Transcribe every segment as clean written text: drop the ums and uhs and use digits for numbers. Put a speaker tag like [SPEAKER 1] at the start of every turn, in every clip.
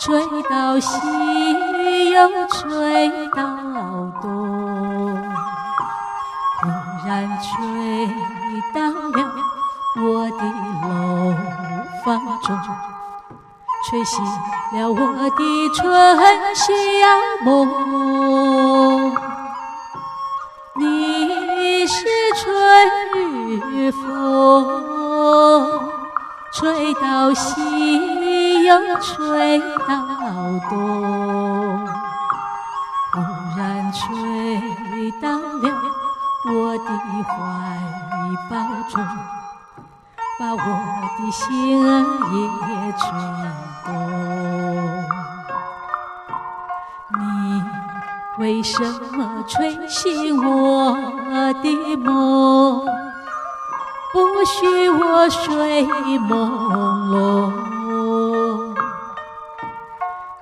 [SPEAKER 1] 吹到西又吹到东，忽然吹到了我的楼房中，吹醒了我的春夏梦。你是春日风，吹到西又吹到东，忽然吹到了我的怀抱中，把我的心儿也吹动。你为什么吹醒我的梦，不许我睡朦胧？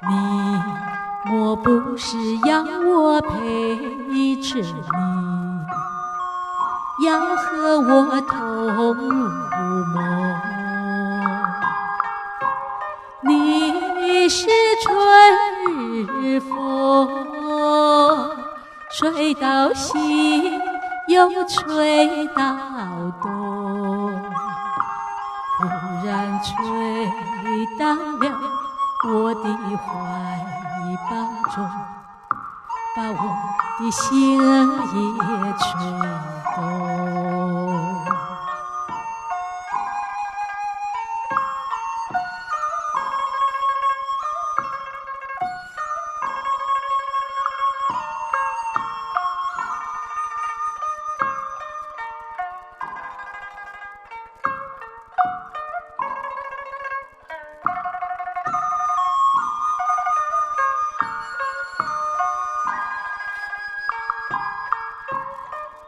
[SPEAKER 1] 你莫不是要我陪着你，要和我同入梦？你是春日风，吹到西又吹到东，忽然吹到了我的怀抱中，把我的心儿也吹动。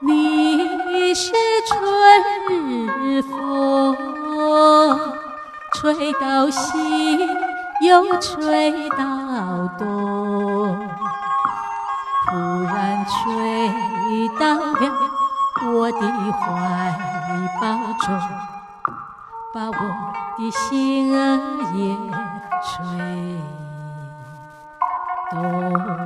[SPEAKER 1] 你是春日风，吹到西又吹到东，忽然吹到了我的怀抱中，把我的心儿也吹动。